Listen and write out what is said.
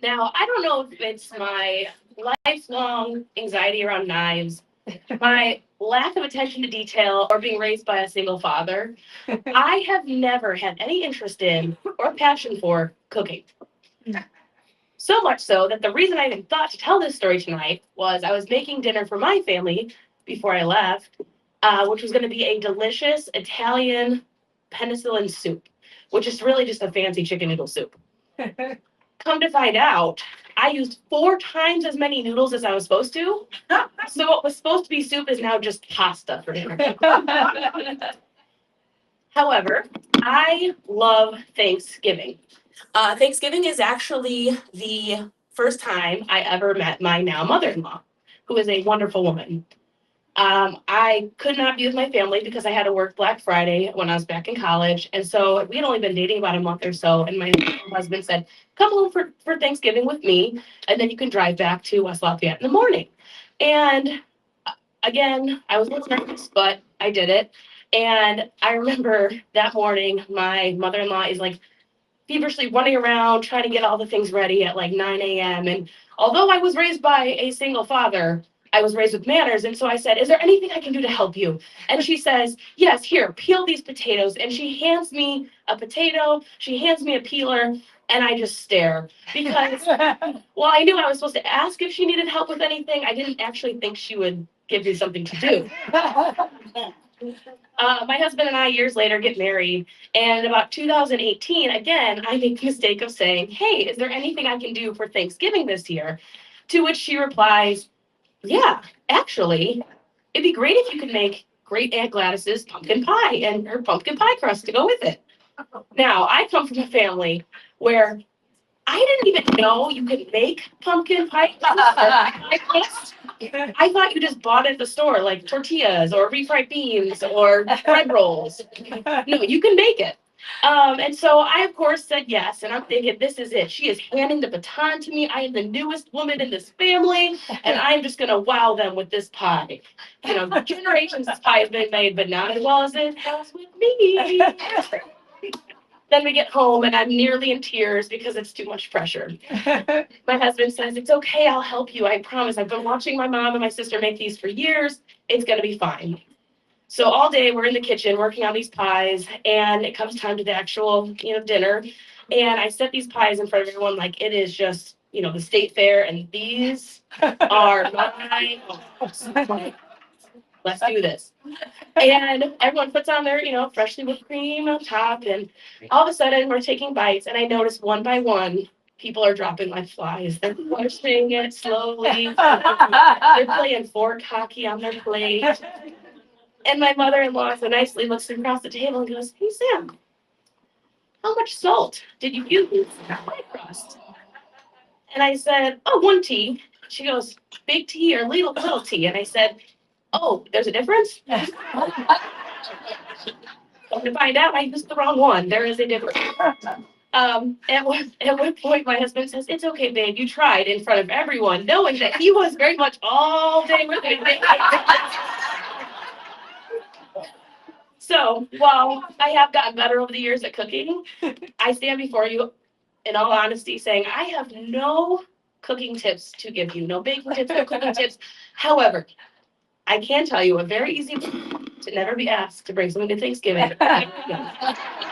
Now, I don't know if it's my lifelong anxiety around knives, my lack of attention to detail, or being raised by a single father. I have never had any interest in or passion for cooking. So much so that the reason I even thought to tell this story tonight was I was making dinner for my family before I left, which was going to be a delicious Italian penicillin soup, which is really just a fancy chicken noodle soup. Come to find out, I used 4 times as many noodles as I was supposed to. So what was supposed to be soup is now just pasta for dinner. However, I love Thanksgiving. Thanksgiving is actually the first time I ever met my now mother-in-law, who is a wonderful woman. I could not be with my family because I had to work Black Friday when I was back in college. And so we had only been dating about a month or so. And my husband said, come home for Thanksgiving with me, and then you can drive back to West Lafayette in the morning. And again, I was a little nervous, but I did it. And I remember that morning, my mother-in-law is like feverishly running around trying to get all the things ready at like 9 a.m. And although I was raised by a single father, I was raised with manners. And so I said, is there anything I can do to help you? And she says, yes, here, peel these potatoes. And she hands me a potato, she hands me a peeler, and I just stare because while I knew I was supposed to ask if she needed help with anything, I didn't actually think she would give me something to do. My husband and I, years later, get married. And about 2018, again, I make the mistake of saying, hey, is there anything I can do for Thanksgiving this year? To which she replies, yeah, actually, it'd be great if you could make great Aunt Gladys's pumpkin pie and her pumpkin pie crust to go with it. Now, I come from a family where I didn't even know you could make pumpkin pie crust. I thought you just bought it at the store, like tortillas or refried beans or bread rolls. No, you can make it. And so I, of course, said yes. And I'm thinking, this is it. She is handing the baton to me. I am the newest woman in this family, and I'm just going to wow them with this pie. You know, generations this pie has been made, but not as well as it has with me. Then we get home, and I'm nearly in tears because it's too much pressure. My husband says, it's okay, I'll help you. I promise. I've been watching my mom and my sister make these for years. It's going to be fine. So all day we're in the kitchen working on these pies, and it comes time to the actual, dinner. And I set these pies in front of everyone like it is just, the state fair, and these are my homes. Let's do this. And everyone puts on their, freshly whipped cream on top, and all of a sudden we're taking bites, and I notice one by one, people are dropping like flies. They're pushing it slowly. They're playing fork hockey on their plate. And my mother-in-law so nicely looks across the table and goes, hey, Sam, how much salt did you use in that pie crust? And I said, oh, 1 tea. She goes, big tea or little tea? And I said, oh, there's a difference? To find out, I used the wrong one. There is a difference. At one point, my husband says, it's okay, babe, you tried in front of everyone, knowing that he was very much all day with me. So while I have gotten better over the years at cooking, I stand before you in all honesty saying I have no cooking tips to give you, no baking tips, no cooking tips. However, I can tell you a very easy way to never be asked to bring something to Thanksgiving.